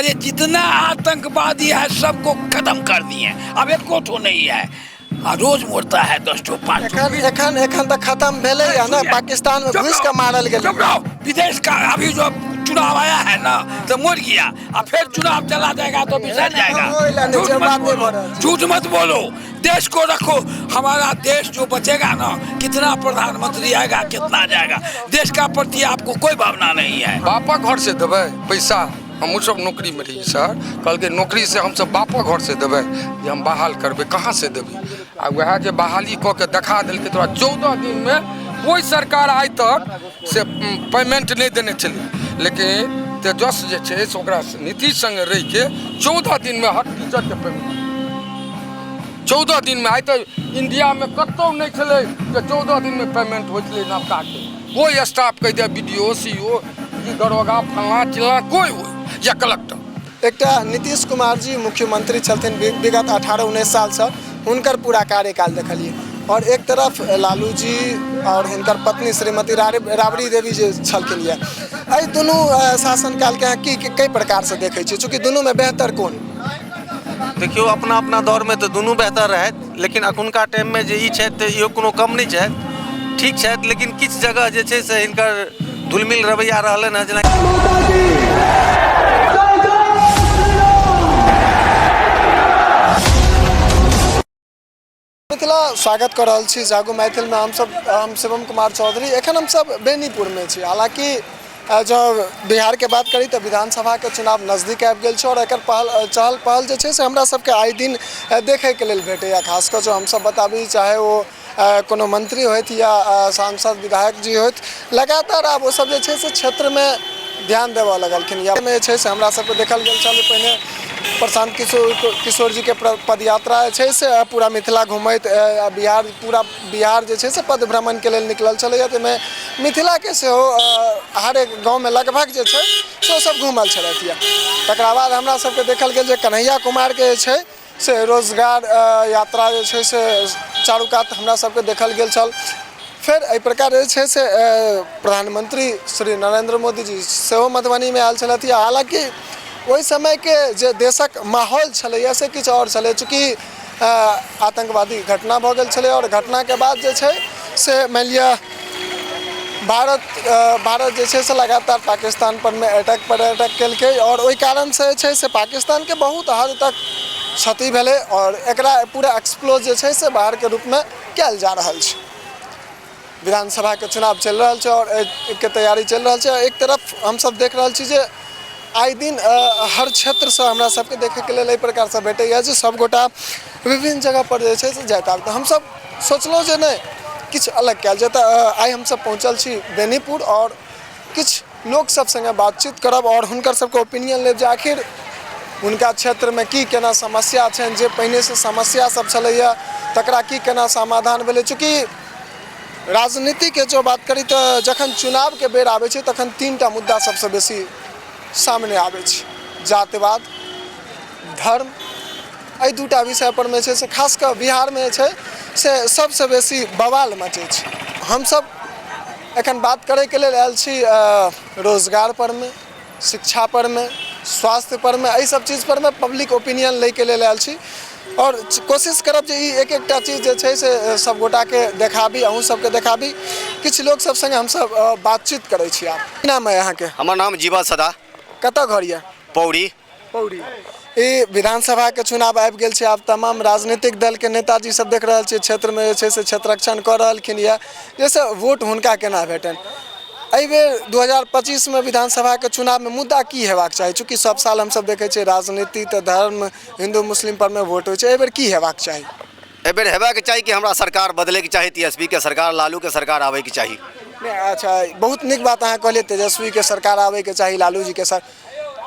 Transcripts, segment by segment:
अरे जितना आतंकवादी है सबको खत्म कर दिए, अब एको तो नहीं है। रोज मोड़ता है 10 ठो 5 ठो। एखन तक खत्म भेले है ना, पाकिस्तान में घुस के मारल गेल। विदेश का अभी जो चुनाव आया है ना तो मोड़ गया, अब फिर चुनाव चला जाएगा तो बिसर जाएगा। झूठ मत बोलो, देश को रखो। हमारा देश जो बचेगा ना, कितना प्रधानमंत्री आएगा कितना जाएगा, देश का प्रति आपको कोई भावना नहीं है। बापा घर से देवे पैसा, हम सब नौकरी में रही सर, कल के नौकरी से हम सब बापा घर से देवे जे हम बहाल करबे, कहाँ से देवे? आ वह जे बहाली कऽ के देखा दिलके तोरा 14 दिन में कोई सरकार आइ तक से पेमेंट नहीं देने चले, लेकिन तेजस जे छै से ओकरा नीतीश संगे रहि के 14 दिन में हर टीचर के पेमेंट, 14 दिन में। आइ तक इंडिया में कतौ नहीं छलै कि 14 दिन में पेमेंट हो छलै नवका के। कोई स्टाफ कहि दे, BDO CO दरोगा फलना चिलना कोई हो या कलेक्टर। एक नीतीश कुमार जी मुख्यमंत्री छलथिन विगत 18-19 साल से, हुनकर पूरा कार्यकाल देखलिए, और एक तरफ लालू जी और हिनकर पत्नी श्रीमती राबड़ी देवी जी छलखिन ये। एहि दुनू शासनकाल के कई प्रकार से देखे छी, चूँकि दुनू में बेहतर कौन? देखियो अपना अपना दौर में तो दोनों बेहतर रहे, लेकिन अखुनका टाइम में जे ई छै तो इहो कोनो कम नहीं छै, ठीक छै। लेकिन किछ जगह जे छै से हिनकर धुलमिल रवैया रहलन है, जेना मिथिला स्वागत कर रहल छी जागो मैथिल में। हम शिवम कुमार चौधरी। एखन हम सब बेनीपुर में छी। हालांकि जो बिहार के बात करी तो विधानसभा के चुनाव नजदीक आबि गेल छै, और एकर चहल पहल जे छै से हमरा सबके आइ दिन देखे के लेल भेटैया। खासकर जो हम सब बताबी, चाहे वो कोनो मंत्री होत या सांसद विधायक जी होत, लगातार आब वो सब जे छै से क्षेत्र में ध्यान देवऽ लगलखिन। या में छै से हमरा सबके देखल गेल छल पहिने प्रशांत किशोर जी के पदयात्रा छै से पूरा मिथिला घुमैत पूरा बिहार जे छै से पद भ्रमण के लेल निकलल छलैया, ताहिमे मिथिला के सेहो हर एक गाँव में लगभग जे छै से सब घूमल छलथि। तकरा बाद हमरा सबके देखल गेल जे कन्हैया कुमार के जे छै से रोजगार यात्रा जे छै से चारू कात हमरा सबके देखल गेल छल। फिर एहि प्रकार जे छै से प्रधानमंत्री श्री नरेंद्र मोदी जी सेहो मधुबनी में आयल छलथि। हालांकि ओहि समय के जे देशक माहौल छलैया से किछु और छलै, चूँकि आतंकवादी घटना भऽ गेल छलै, और घटना के बाद जे छै से मानि लिअ भारत जे छै से लगातार पाकिस्तान पर में अटैक केलकै, और ओहि कारण से जे छै से पाकिस्तान के बहुत हद तक क्षति भेलै, और एकरा पूरा एक्सप्लोज जे छै से बाहर के रूप में कयल जा रहल छै। विधानसभा के चुनाव चल रहा है और के तैयारी चल रहा है। एक तरफ हम सब देख रहा छी जे आइ दिन हर क्षेत्र से हमरा सबके देखे के लिए प्रकार से भेटैया जे सब गोटा विभिन्न जगह पर जे छै से जाता। तो हम सब सोचलहुँ जे नहीं किछु अलग कयल जाए। आइ हम सब पहुँचल छी बेनीपुर, और किछु लोग सब संगे बातचीत करब और हुनकर सबके ओपिनियन लेब जे आखिर उनका क्षेत्र में की केना समस्या छनि, जे पहिने से समस्या सब छलैया तकरा की केना समाधान भेलै। चूँकि राजनीति के जो बात करी तो जखन चुनाव के बेर आबै छै तखन 3टा मुद्दा सबसे बेसी सामने आबै छै, जातिवाद, धर्म। एहि 2टा विषय पर में छै से खासकर बिहार में छै से सबसे बेसी बवाल मचे छै। हम सब एखन बात करे के लेल आयल छी रोजगार पर में, शिक्षा पर में, स्वास्थ्य पर में, एहि सब चीज पर में पब्लिक ओपिनियन ले के लेल आयल छी, और कोशिश करब जे एक एकटा चीज जे छै से सब गोटा के देखाबी, अहूँ सबके देखाबी। किछु लोग सब संगे हम सब बातचीत करे छी। आप की नाम है यहाँ के? हमार नाम जीवा सदा। कतऽ घर ये? पौड़ी। ई विधानसभा के चुनाव आबि गेल छै, आब तमाम राजनीतिक दल के नेताजी सब देख रहल छै क्षेत्र में जे छै से क्षेत्ररक्षण कऽ रहलखिन यऽ, जैसे वोट हुनका केना भेटनि। एहि बेर 2025 में विधानसभा के चुनाव में मुद्दा की हेबाक चाही? चूँकि सब साल हम सब देखे राजनीति तो धर्म हिंदू मुस्लिम पर में वोट होइ छै, एहि बेर की हेबाक चाही? एहि बेर हेबाक चाही कि हमरा सरकार बदले के चाही, TSP के सरकार, लालू के सरकार आवे के चाही। अच्छा, बहुत निक बात अहाँ कहलिए, तेजस्वी के सरकार आवे के चाही, लालू जी के सर।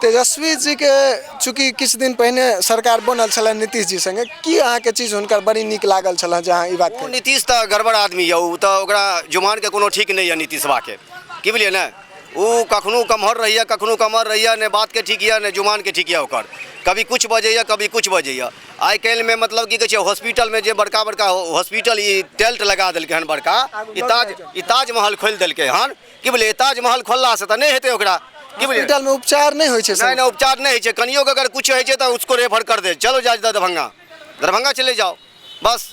तेजस्वी जी के चूँकि किछु दिन पहिने सरकार बनल छलै नीतीश जी संगे, की अहाँ के चीज हुनकर बड़ी निक लागल छल जे अहाँ ई बात? नीतीश तो गड़बड़ आदमी है, उ तो ओकरा जुबान के कोनो ठीक नहीं है नीतीशवा के, की बुझलिए ने। वो कखनो कमहर रहिए, कखनो कमहर रहिए, ने बात के ठीक है ने जुबान के ठीक है ओकर, कभी कुछ बजैया कभी कुछ बजैया। आइ काल्हि में मतलब की कहै छै हॉस्पिटल में जे बड़का बड़का हॉस्पिटल ई टेल्ट लगा देलकै हन बड़का, ई ताजमहल खोलि देलकै हन, की बोले ताजमहल खोलला से तो नहीं हेतै ओकरा, की बुझलिए हॉस्पिटल में उपचार नहीं होइ छै नहीं नहीं उपचार नहीं है कनियो के अगर कुछ है तो उसको रेफर कर दे चलो जा दरभंगा चले जाओ बस।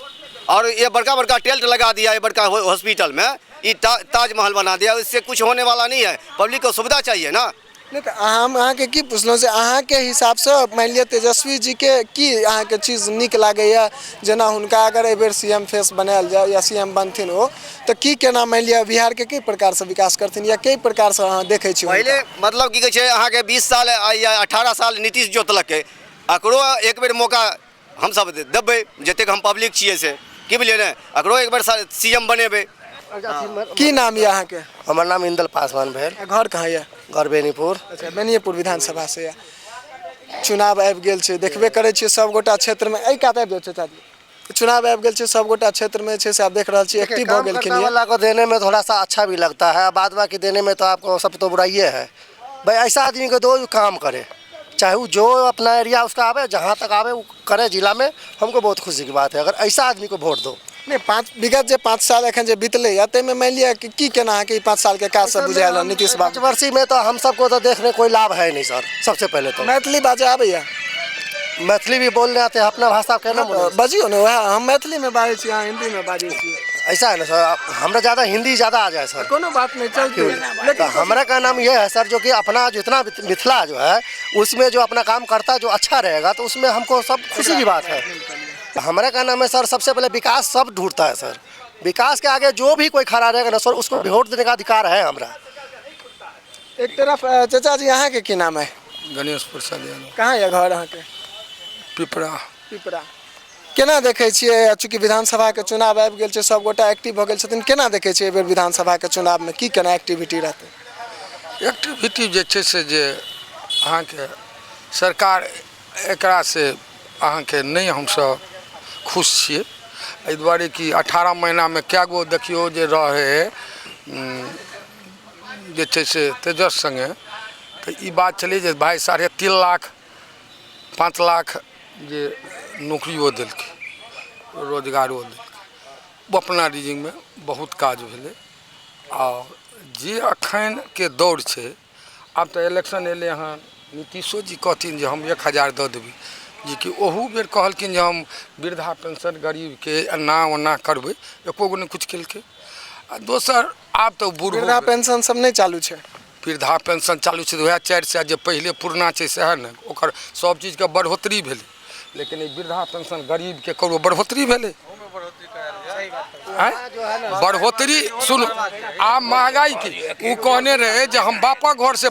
और ये बड़का बड़का टेल्ट लगा दिया है बड़का हॉस्पिटल में ये ताजमहल बना दिया इससे कुछ होने वाला नहीं है पब्लिक को सुविधा चाहिए ना। नहीं तो हम अहाँके की पुछलहुँ से अहाँके हिसाबसँ मानि लिअ तेजस्वी जी के की अहाँके चीज नीक लागैए जेना हुनका अगर एहि बेर CM फेस बनायल जाय या CM बनथिन ओ तऽ की केना मानि लिअ बिहारके कई प्रकारसँ विकास करथिन या कई प्रकारसँ अहाँ देखै छी पहले मतलब की कहै छै अहाँके 20 साल या 18 साल नीतीश जोतलकै एकरो एक बेर मौका हमसब देबै जतेक हम पब्लिक छियै से की बुझलियै ने एकरो एक बेर CM बनेबै। की नाम यऽ अहाँके? हमर नाम इंदल पासवान भेल। घर कहाँ यऽ? घर बेनीपुर। अच्छा बेनीपुर विधानसभा से यऽ। चुनाव आबि गेल छै देखबे करै छियै सबगोटा क्षेत्रमे एहि कात आबि जाउ चाची चुनाव आबि गेल छै सबगोटा क्षेत्रमे छै से आप देख रहल छियै एक्टिव भऽ गेलखिन वाला को देने में थोड़ा सा अच्छा भी लगता है बाद बाकी देने में तो आपको सब तो बुराइए है भाई ऐसा आदमी को दो जो काम करे चाहे वो जो अपना एरिया उसका आवे जहाँ तक आवे वो करे जिला में हमको बहुत खुशी की बात है अगर ऐसा आदमी को वोट दो। नहीं विगत जे 5 साल एखन जे बीतलै या ताहिमे मानि लिअ कि की केना अहाँके 5 साल के काज सब बुझायल नीतीश बाबू? पंचवर्षीय में तो हम सबको तो देखने कोई लाभ है नहीं सर। सबसे पहले तो मैथिली बाजै आबैया? मैथिली भी बोलने आते हैं अपना भाषा कहना बजियो ने वएह हम मैथिली में बाजै छी अहाँ हिंदी में बाजै छी ऐसा है ना सर हमरा ज़्यादा हिंदी ज़्यादा आ जाए सर। कोनो बात नहीं चलती तो हमारा का नाम ये है सर जो कि अपना जितना मिथिला जो है उसमें जो अपना काम करता है जो अच्छा रहेगा तो उसमें हमको सब खुशी की बात है। हमारा का नाम है सर सबसे पहले विकास सब ढूंढता है सर विकास के आगे जो भी कोई खड़ा रहेगा ना सर उसको वोट देने का अधिकार है हमारा। एक तरफ चाचा जी अहाँ के की नाम है? गणेश प्रसाद यादव। कहाँ यऽ घर अहाँके? पिपरा। केना देखै छियै चूँकि विधानसभा के चुनाव आबि गेल छै सबगोटा एक्टिव भऽ गेल छथिन केना देखै छियै एहि बेर विधानसभा के चुनाव में की केना एक्टिविटी रहतै? एक्टिविटी जे छै से जे अहाँके सरकार एकरा से अहाँके नहीं हमसब खुश छियै एहि दुआरे कि 18 महीना में कए गो देखियो जे रहे जे छै से तेजस संगे तऽ ई बात छलै जे भाई 3.5 लाख 5 लाख जे नौकरियो देलकै रोजगारो देलकै अपना रीजिंग में बहुत काज भेलै। और जे अखन के दौर छै आब तऽ इलेक्शन एलै हँ नीतीशो जी कहथिन जे हम 1000 दऽ देबै जी कि ओहू बेर कहलखिन जे हम वृद्धा पेंशन गरीब के एना ओना करबै एको गो नहि कुछ केलकै। आ दोसर आब तऽ बूढ़ वृद्धा पेंशन सब नहीं चालू छै? वृद्धा पेंशन चालू छै वएह 400 जे पहले पुरना छै सएह ने ओकर सब चीज के बढ़ोतरी भेलै लेकिन ई वृद्धा पेंशन गरीब के करो बढ़ोतरी भेलै बढ़ोतरी सुनू आब महंगाई की वो कहने रहे जे हम बापा घर से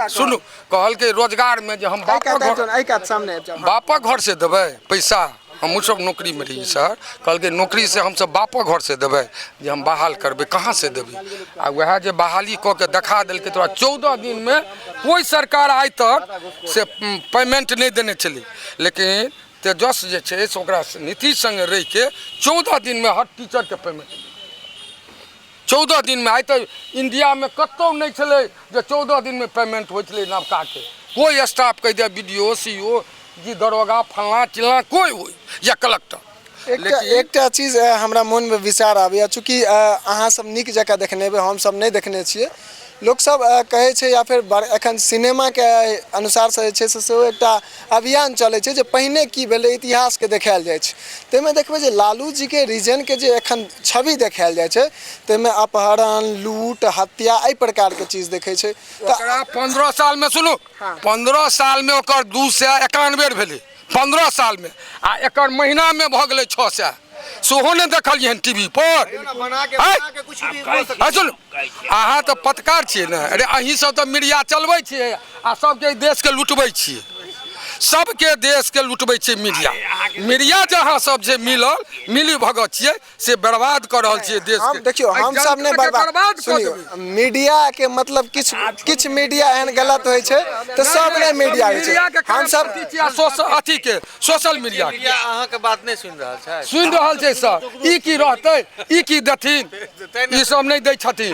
सुनू कहल के रोजगार में जे हम बापा घर से देबै पैसा हमहूँ सब नौकरी में रही सर कहल के नौकरी से हम सब बापा घर से देबै जे हम बहाल करबै कहाँ से देबै आ वह जे बहाली कऽ के देखा देलकै तोरा 14 दिन में कोई सरकार आइ तक से पेमेंट नहीं देने चली लेकिन तेजस जे छै से ओकरा नीतीश संगे रहि के 14 दिन में हर टीचर के पेमेंट 14 दिन में आइ तऽ इंडिया में कतौ नहीं छलै जे 14 दिन में पेमेंट होइ छलै नवका के कोई स्टाफ कहि दे BDO CO जी दरोगा फलना चिलना कोई हो या कलेक्टर। एकटा चीज हमरा मन में विचार आबैया चूँकि अहाँ सब नीक जकाँ देखने हेबै हम सब नहीं देखने छियै लोक सब कहै छै या फिर एखन सिनेमा के अनुसार से छै से सेहो एकटा अभियान चलै छै जे पहिने की भेलै इतिहास के देखायल जाइ छै ताहिमे देखबै जे लालू जी के रीजन के जे एखन छवि देखायल जाइ छै ताहिमे अपहरण लूट हत्या एहि प्रकार के चीज देखै छै। 15 साल में सुनू 15 साल में ओकर 291 भेलै 15 साल में आ एकर महीना में भऽ गेलै 600 सेहो नहीं देखलियै टीवी पर। सुन अहाँ तऽ पत्रकार छियै ने अरे अहीं सब तऽ मीडिया चलबै छियै आ सबके देश के लुटबै छियै सबके देश के लुटबै छियै मीडिया जहाँ सब जे मिली भगत छियै से बर्बाद कर रहल छियै देश के। देखियो हम सब ने बर्बाद सुनियो मीडिया के मतलब किछ मीडिया एहन गलत होइ छै तऽ सब ने मीडिया होइ छै हम सब अथी के सोशल मीडिया के अहाँ के बात नहीं सुन रहल छै सर ई की रहतै ई की देथिन ई सब नहीं दै छथिन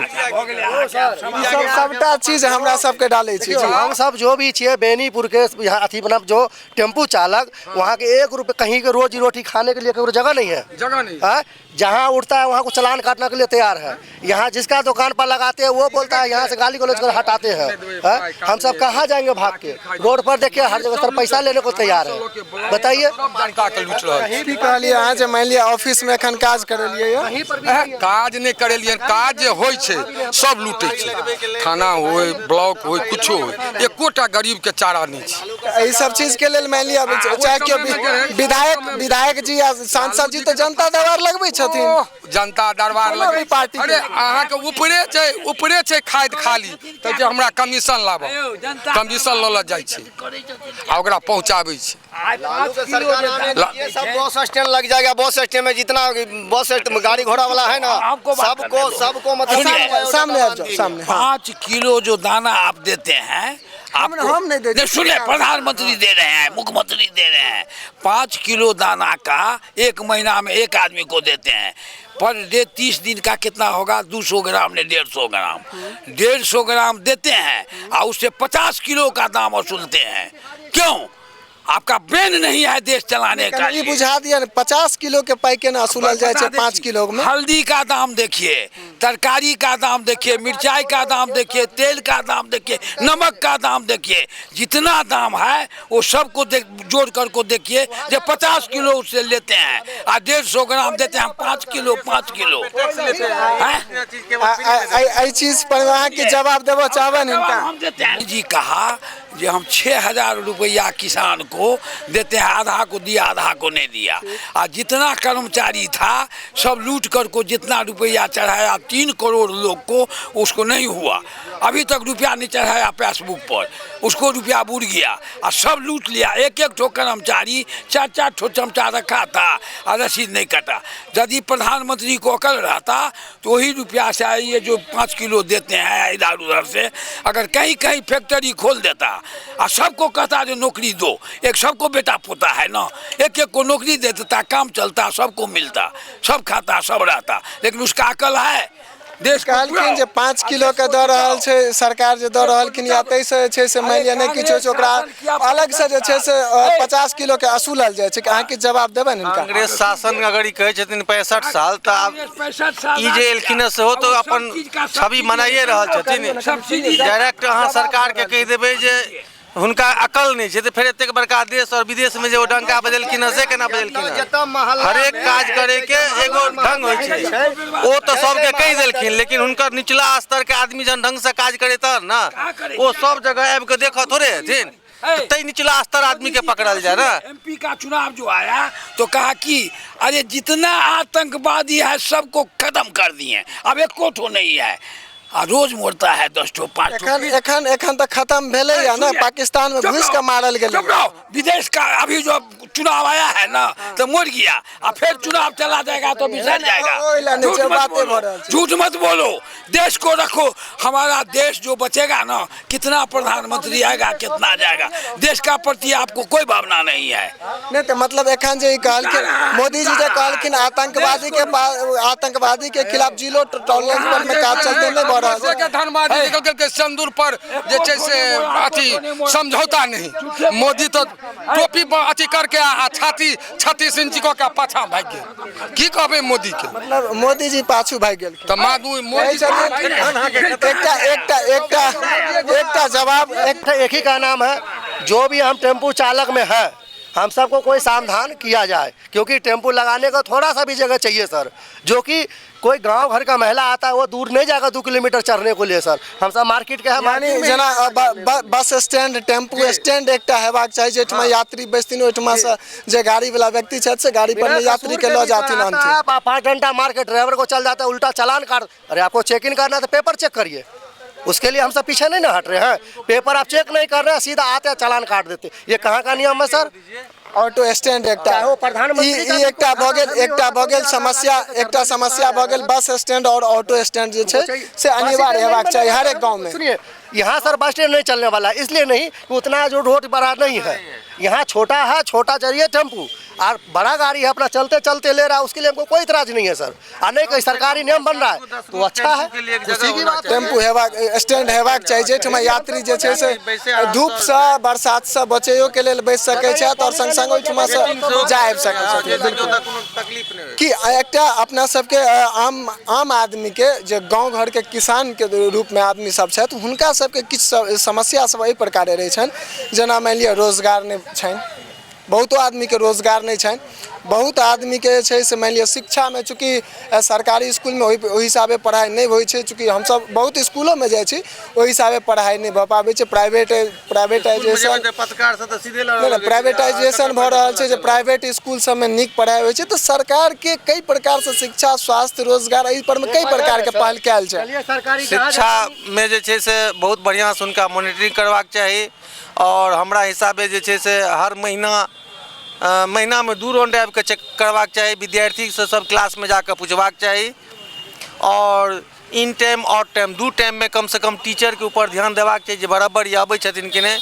सबटा चीज हमरा सबके डालै छी हम सब जो भी छियै बेनीपुर के अथी बना जो टेम्पू चालक वहाँ के 1 रुपये कहीं के रोजी रोटी खाने के लिए कोई जगह नहीं है, जगह नहीं है? जहाँ उठता है वहाँ को चालान काटने के लिए तैयार है। यहाँ जिसका दुकान पर लगाते हैं वो बोलता है यहाँ से गाली गलौज कर हटाते हैं, है? हम सब कहाँ जाएंगे भाग के? रोड पर देखिए हर जगह सर पैसा लेने को तैयार है, बताइए। जनता के लूट रहा कहीं भी कहलिए अहाँ जे मान लिअ ऑफिस में एखन काज करलियै कहीं पर भी है। काज नहीं करेलियन, काज जे होइ छै सब लूटे छै, थाना होय ब्लॉक होय कुछो होय, एकोटा गरीब के चारा नहीं छै। एहि सब चीज के लेल मान लिअ चाहे केओ विधायक जी या सांसद जी तो जनता दरबार लगबै छथिन, जनता दरबार लगे पार्टी अरे अहाँ के ऊपरे छै खाद खाली तो जे हमरा कमीशन लाबो, कमीशन ल जाइ छै आ ओकरा पहुंचाबै छै। ये सब बस स्टैंड लग जाएगा। बस स्टैंड में जितना बस गाड़ी घोड़ा वाला है ना सबको मतलब सामने आ जाओ सामने। 5 किलो जो दाना आप देते हैं, हम नहीं देते। सुनिए, प्रधानमंत्री दे रहे हैं, मुख्यमंत्री दे रहे हैं। 5 किलो दाना का 1 महीना में एक आदमी को देते हैं। पर डे 30 दिन का कितना होगा? 200 ग्राम ने 150 ग्राम, 150 ग्राम देते हैं और उससे 50 किलो का दाम वसूलते हैं। क्यों? आपका ब्रेन नहीं है देश चलाने का। ये बुझा दिया 50 किलो के पैके ना असूलल जाए छै 5 किलो में। हल्दी का दाम देखिए, तरकारी का दाम देखिए, मिर्चाई का दाम देखिए, तेल का दाम देखिए, नमक का दाम देखिए, जितना दाम है वो सबको जोड़ कर को देखिए। जब 50 किलो उससे लेते हैं और 150 ग्राम देते हैं 5 किलो आई चीज पर वहाँ के जवाब देवो चाहबन इनका। हम देते हैं जी कहा जो हम 6000 रुपया किसान को देते हैं, आधा को दिया आधा को नहीं दिया। और जितना कर्मचारी था सब लूट कर को जितना रुपया चढ़ाया 3 करोड़ लोग को उसको नहीं हुआ। अभी तक रुपया नहीं चढ़ाया पासबुक पर, उसको रुपया बुड़ गया और सब लूट लिया। एक ठो कर्मचारी 4 ठो चमचा रखा था और रसीद नहीं कटा। यदि प्रधानमंत्री को अकल रहता तो वही रुपया से ये जो 5 किलो देते हैं इधर उधर से, अगर कहीं कहीं फैक्ट्री खोल देता और सबको कहता जो नौकरी दो, एक सबको बेटा पोता है ना, एक को नौकरी दे देता, काम चलता, सबको मिलता, सब खाता, सब रहता। लेकिन उसका अकल है? देश कहलखिन जे 5 किलो के दऽ रहल छै सरकार, जे दऽ रहलखिन या तै से छै से मानि लिअ नहि किछो छै ओकरा अलग से जे छै से 50 किलो के असूलल जाइ छै। अहाँ के जवाब देबनि इनका? कांग्रेस शासन अगर ई कहै छथिन 65 साल तऽ आब ई जे एलखिन सेहो तो अपन छवि मनाइए रहल छथिन। डायरेक्ट अहाँ सरकार के कहि देबै जे हुनका अकल नहीं है, फिर एते बड़का देश और विदेश में जो डंका बजलखिन से केना बजलखिन? हरेक काज करे के एगो ढंग होय छै, ओ तो सबके कहि देलखिन। लेकिन हुनकर निचला स्तर के आदमी जन ढंग से काज करे त ना, वो सब जगह आबि के देखो थोड़े हथिन, तै निचला स्तर आदमी के पकड़ल जाए ना। एमपी का चुनाव जो आया तो कहा कि अरे जितना आतंकवादी है सबको खत्म कर दिए, अब एक कोठो नहीं है। रोज मोड़ता है 10 ठो 5 ठो। एखन तक खत्म भेले या ना, पाकिस्तान में घुस के मारल गेल। विदेश का अभी जो चुनाव आया है ना तो मोड़ गया, और फिर चुनाव चला जाएगा तो बिसर जाएगा। झूठ मत बोलो, देश को रखो। हमारा देश जो बचेगा ना, कितना प्रधानमंत्री आएगा कितना जाएगा, देश का प्रति आपको कोई भावना नहीं है। नहीं तो मतलब एखन जे कहलखिन मोदी जी जे कहलखिन आतंकवादी के खिलाफ जीरो टॉलरेंस पर में काज चलते नहीं बढ़ के धनबादी निकल के सिंदूर पर जे छै से अथी समझौता नहीं। मोदी तो टोपी पर अथी करके आ छत्तीस इंची को का पाछा भाग गेल। की कहबे मोदी के? मतलब मोदी जी पाछू भाग गेल त मादू मोदी एकटा जवाब एक ही का नाम है, जो भी हम टेम्पू चालक में है हम सबको कोई समाधान किया जाए, क्योंकि टेम्पू लगाने का थोड़ा सा भी जगह चाहिए सर। जो कि कोई गांव घर का महिला आता है वो दूर नहीं जाएगा 2 किलोमीटर चढ़ने को लिए सर। हम सब मार्केट के यानी जेना बस स्टैंड टेम्पू स्टैंड एकटा हेबाक चाही जेठमा यात्री बैसथिन, ओहिठमा से जे गाड़ी वाला व्यक्ति छथि से गाड़ी पर यात्री के लऽ जाथिन। 5 घंटा मार्केट ड्राइवर को चल जाता है, उल्टा चालान काट। अरे आपको चेक इन करना है तो पेपर चेक करिए, उसके लिए हम सब पीछे नहीं ना हट रहे हैं। पेपर आप चेक नहीं कर रहे हैं, सीधा आते हैं चालान काट देते। ये कहाँ का नियम है सर? ऑटो स्टैंड एकटा भऽ गेल समस्या, एकटा समस्या भऽ गेल बस स्टैंड और ऑटो स्टैंड जे छै से अनिवार्य हेबाक चाही हर एक गांव में। सुनिए, यहाँ सर बस स्टैंड नहीं चलने वाला है, इसलिए नहीं कि उतना जो रोड बड़ा नहीं है। यहाँ छोटा है, छोटा चाहिए टेम्पू, और बड़ा गाड़ी है अपना चलते चलते ले रहा है, उसके लिए हमको कोई इतराज नहीं है सर। और नहीं कोई सरकारी नियम बन रहा है तो अच्छा है, खुशी की बात है। टेम्पू हेबाक स्टैंड हेबाक चाहिए जाहिठाम यात्री जे छै से धूप से बरसात से बचैयो के लेल बैस सकै छथि और संग संग ओहिठमा से जा आबि सकै छथि। बिल्कुल कि एकटा अपना सबके आम आदमी के जे गाँव घर के किसान के रूप में आदमी सब छथि हुनका सबके किछु समस्या सब एहि प्रकार रहै छनि, जेना मानि लिअ रोजगार नहि छनि, बहुतो आदमी के रोजगार नहीं छनि, बहुत आदमी के छै से मान लिअ शिक्षा में चूँकि सरकारी स्कूल में ओहि हिसाबे पढ़ाई नहीं होइ छै, चूँकि हम सब बहुत स्कूलों में जाइ छी ओहि हिसाबे पढ़ाई नहीं भऽ पाबै छै। प्राइवेटाइजेशन भऽ रहल छै जे प्राइवेट स्कूल सब में नीक पढ़ाई होइ छै, तो सरकार के कई प्रकार से शिक्षा स्वास्थ्य रोजगार एहि पर में कई प्रकार के पहल कयल छै। शिक्षा में जे छै से बहुत बढ़िया से हुनका मॉनिटरिंग करबाक चाही और हमरा हिसाबे जे छै से हर महीना में 2 राउंड आबि के चेक करबाक चाही, विद्यार्थी से सब क्लास में जाकर पूछबाक चाही और in time out time 2 time में कम से कम टीचर के ऊपर ध्यान देबाक चाही जे बराबर ये आबै छथिन कि नहीं,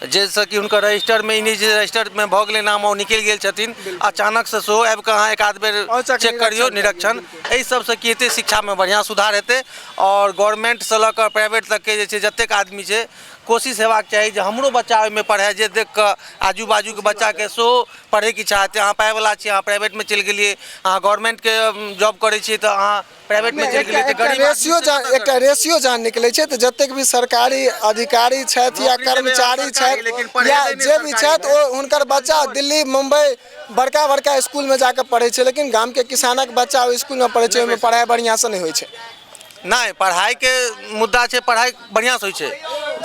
जैसे कि उनका रजिस्टर में रजिस्टर में भऽ गेलै नाम और निकलि गेल छथिन, अचानक से सेहो आबि कऽ अहाँ एक आध बेर चेक करियौ निरीक्षण, एहि सबसे की हेतै शिक्षा में बढ़िया सुधार हेतै और गवर्नमेंट से लऽ कऽ प्राइवेट तक के जे छै जतेक आदमी छै कोशिश हेबाक चाही जे हमरो बच्चा ओहिमे पढ़े, जे देख कऽ आजू बाजू के बच्चा के सेहो पढ़ैके इच्छा हेतै। अहाँ पाइवला छी, अहाँ प्राइवेट में चलि गेलियै, अहाँ गवर्नमेंट के जॉब करै छियै तऽ अहाँ प्राइवेट में चलि गेलियै तऽ एकटा रेशियो जहाँ निकलै छै तऽ जतेक भी सरकारी अधिकारी छथि या कर्मचारी छथि या जे भी छथि ओ हुनकर बच्चा दिल्ली मुंबई बड़का बड़का स्कूल में जाकर पढ़ै छै, लेकिन गाम के किसानक बच्चा ओहि स्कूल में पढ़ै छै, ओहिमे पढ़ाई बढ़िया से नहीं होइ छै। नहीं, पढ़ाई के मुद्दा छै, पढ़ाई बढ़िया से होइ छै।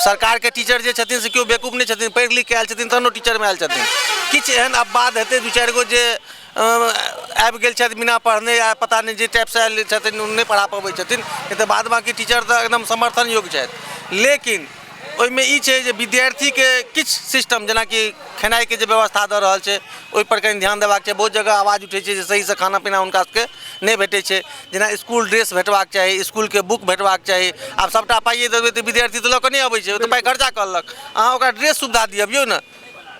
सरकार के टीचर जे छथिन से केओ बेवकूफ नहीं छथिन, पढ़ि लिख के आयल छथिन तहनो टीचर में आयल छथिन। किछु एहन अपवाद हेतै 2-4 गो जे आबि गेल छथि बिना पढ़ने या पता नहीं जे टाइप से आयल छथिन नहि पढ़ा पबै छथिन, नहीं तऽ बाद बाकी टीचर तऽ एकदम समर्थन योग्य छथि। लेकिन ओहिमे ई छै जे विद्यार्थी के किछु सिस्टम जेना कि खेनाई के जे व्यवस्था दऽ रहल छै ओहि पर कनि ध्यान देबाक छै। बहुत जगह आवाज उठै छै जे सही से खाना पीना हुनका सबके नहीं भेटै छै, जेना स्कूल ड्रेस भेटबाक चाही, स्कूल के बुक भेटबाक चाही। आब सबटा पाइए देबै तऽ विद्यार्थी तऽ लऽ कऽ नहीं अबै छै, ओ तऽ पाइ खर्चा करलक, अहाँ ओकरा ड्रेस सुविधा दियबियौ ने,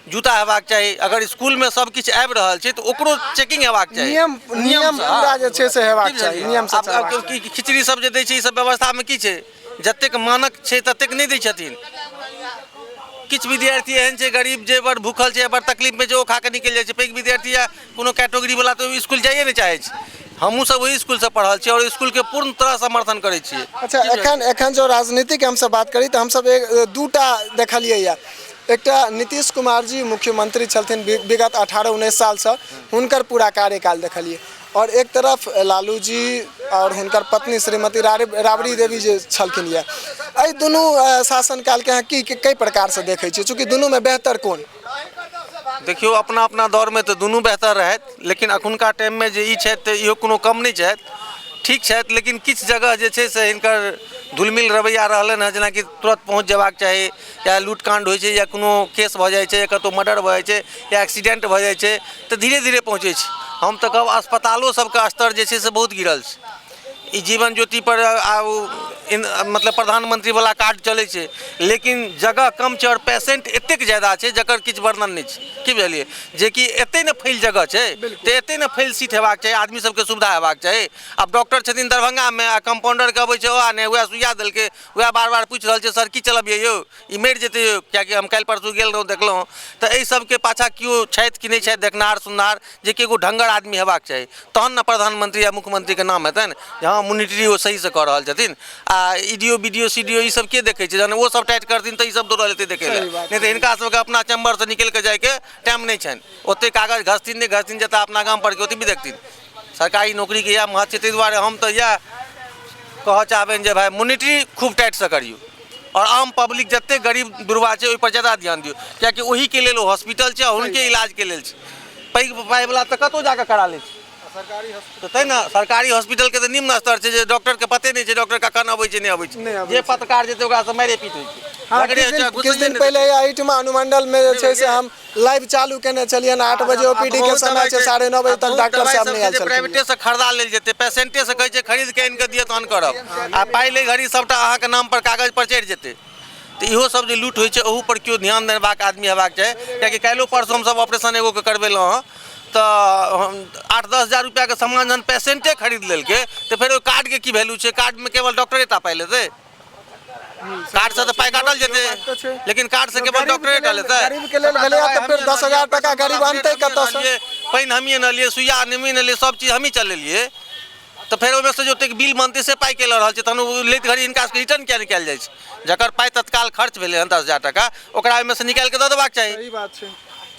जूता हेबाक चाही। अगर स्कूल में सब किछु आबि रहल छै तऽ ओकरो चेकिंग हेबाक चाही, नियम पूरा जे छै से हेबाक चाही, नियम से। खिचड़ी सब जे दै छै ई सब व्यवस्था में की छै, जतेक मानक छै ततेक नहीं दै छथिन। किछु विद्यार्थी एहन छै गरीब जे बड़ भूखल छै, बड़ तकलीफ में छै, ओ खा के निकलि जाइ छै। पैघ विद्यार्थी या कोनो कैटेगरी वाला तो स्कूल जाइए नहीं चाहै छै। हमहूँ सब वही स्कूल से पढ़ल छी और स्कूल के पूर्ण तरह समर्थन करै छियै। अच्छा, एखन जो राजनीति के हमसब बात करी तऽ हमसब 2टा देखलियै या, एकटा नीतीश कुमार जी मुख्यमंत्री छलथिन विगत 18-19 साल से, हुनकर पूरा कार्यकाल देखलियै, और एक तरफ लालू जी और हुनकर पत्नी श्रीमती राबड़ी देवी जे छलखिन यऽ, एहि दुनू शासनकाल के अहाँ कई प्रकार से देखै छियै, चूँकि दुनू में बेहतर कोन? देखियो अपना अपना दौर में तो दुनू बेहतर रहत, लेकिन अखुनका टाइम में जे ई छथि तऽ इहो कोनो कम नहीं छथि, ठीक छथि। लेकिन किछु जगह जे छै से हिनकर धुलमिल रवैया रहलनि हँ, जेनाकि तुरंत पहुँच जेबाक चाही, या लूटकांड होइ छै या कोनो केस भऽ जाइ छै या कतौ मर्डर भऽ जाइ छै या एक्सीडेंट भऽ जाइ छै तऽ धीरे धीरे पहुँचै छै। हम तऽ कहब अस्पतालो सबके स्तर जे छै से बहुत गिरल छै। ई जीवन ज्योति पर मतलब प्रधानमंत्री वाला कार्ड चलै छै, लेकिन जगह कम छै और पेशेंट एतेक ज्यादा छै जकर किछु वर्णन नहीं छै, की बुझलियै, जे कि एते ने फैल जगह छै तऽ एते ने फैल सीट हेबाक चाही, आदमी सबके सुविधा हेबाक चाही। अब डॉक्टर छथिन दरभंगा में आ कंपाउंडर के अबै छै ओहा ने वएह सुइया देलकै, वएह बार बार पूछि रहल छै सर की चलबियै यौ, ई मरि जेतै यौ, कियाकि हम काल्हि परसू गेल रहौं देखलहुँ। तऽ एहि सबके पाछा केओ छथि कि नहीं छथि देखनार सुननार, जे कि एगो ढंगर आदमी हेबाक चाही, तहन ने प्रधानमंत्री या मुख्यमंत्री के नाम हेतनि। जहाँ मॉनिटरी वो सही से कऽ रहल छथिन, आ ईडीओ बीडीओ सीडीओ ई सब के देखै छै, जहन वो सब टाइट करथिन तऽ ई सब दौड़ल एतै देखै लए, नहीं तऽ हिनका सबके अपना चैम्बर से निकलि के जाइके टाइम नहीं छनि, ओते कागज घसथिन नहीं घसथिन जतऽ अपना गाम पर के ओतबी देखथिन। सरकारी नौकरी के इएह महत्व छै, ताहि दुआरे हम तऽ इएह कहऽ चाहबनि जे भाई मॉनिटरी खूब टाइट से करियौ और आम पब्लिक जते गरीब दुर्बा छै ओहि पर ज्यादा ध्यान दियौ, कियाकि ओही के लेल ओ हॉस्पिटल छै, हुनके इलाज के लेल छै। पैघ पाइवला तऽ कतौ जाके करा लै छै, तो तै ना सरकारी हॉस्पिटल के तो निम्न स्तर छै, जे डॉक्टर के पते नहीं छै डॉक्टर कखन अबै छै नहीं अबै छै, जे पत्रकार जेतै ओकरा से मारे पीट होइ छै। किछु दिन पहले एहिठमा अनुमंडल में जे छै से हम लाइव चालू केने छलियै, 8 बजे ओपीडी के समय छै, 9:30 बजे तक डॉक्टर साहब नहीं आयल छलखिन। प्राइवेटे से खरीदा लेल जेतै, पेशेंटे से कहै छै खरीद के आनि के दियौ तहन करब, आ पाइ ले घड़ी सबटा अहाँ के नाम पर कागज पर चढ़ि जेतै। तो इहो सब जे लूट होइ छै ओहू पर केओ ध्यान देबाक आदमी हेबाक चाही, कियाकि काल्हिओ परसों हमसब ऑपरेशन एगो के करबेलहुँ हँ तो 8-10 हज़ार रुपया के सामान जहन पेशेंटे खरीद लेलकै तो फिर ओहि कार्ड के की वैल्यू छै? कार्ड में केवल डॉक्टरे टा पाइ लेतै, कार्ड से तो पाइ काटल जेतै, लेकिन कार्ड से केवल डॉक्टरे टा लेतै। गरीब के लेल भेलै तऽ फेर 10,000 टका गरीब आनतै कतऽ से? पानि हमी न लिए, सुइया नमी न लिए, सब चीज हमी चलेलिए, तो फिर ओहिमे से जो बिल बनतै से पाइ केलऽ रहल छै, तहन ओ लैत घड़ी हिनका सबके रिटर्न किया निकालि जाइ छै? जकर पाइ तत्काल खर्च भेलै हन 10,000 टका ओकरा ओहिमे से निकालि के दऽ देबाक चाही। सही बात छै,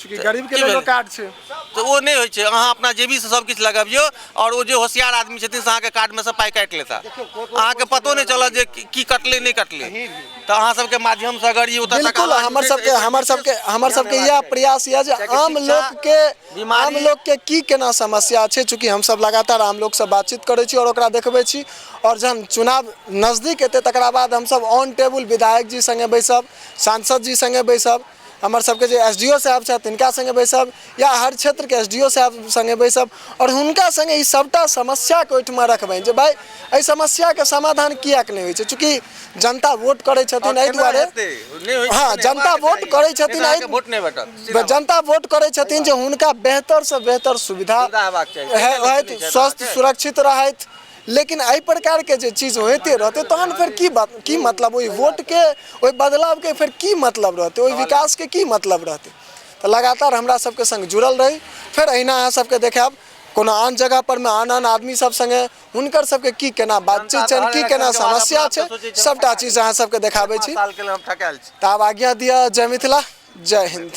चूँकि गरीब के लेल कार्ड छै तो वो नहीं होइ छै। अहाँ अपना जेबी से सब किछु लगाबियो और वो जो होशियार आदमी छथिन से अहाँके कार्ड में से पाइ काटि लेता, अहाँके पतो नहीं चलत जे की कटले नहीं कटले। तो अहाँ सबके माध्यम से अगर ये बिल्कुल हमर सबके यह प्रयास यऽ जे आम लोग के की केना समस्या छै, चूँकि हम सब लगातार आम लोग से बातचीत करै छी और ओकरा देखबै छी, और जहन चुनाव नजदीक एतै तकरा बाद हम सब ऑन टेबल विधायक जी संगे बैसब, सांसद जी संगे बैसब, हमर सबके जे SDO साहब छथि तिनका संगे बैसब, या हर क्षेत्र के SDO साहब संगे बैसब और हुनका संगे ई सबटा समस्या के ओहिठमा रखबनि जे भाई एहि समस्या के समाधान किया के नहीं होइ छै। चूँकि जनता वोट करै छथिन एहि दुआरे, हाँ जनता वोट करै छथिन, जनता वोट करै छथिन जे हुनका बेहतर से बेहतर सुविधा रहत, स्वस्थ सुरक्षित रहत, लेकिन एहि प्रकार के जे चीज होते रहते तहन फिर की मतलब ओहि वोट के ओहि बदलाव के फिर की मतलब रहते, ओहि विकास के की मतलब रहते। तो लगातार हमरा सबके संग जुड़ल रही, फिर अहिना अहाँ सबके देखाब कोनो आन जगह पर में आन आदमी सब संगे हुनकर सबके की केना बातचीत छै, की केना समस्या छै, सबटा चीज अहाँ सबके देखाबै छी। तब आज्ञा दिअ, जय मिथिला, जय हिंद।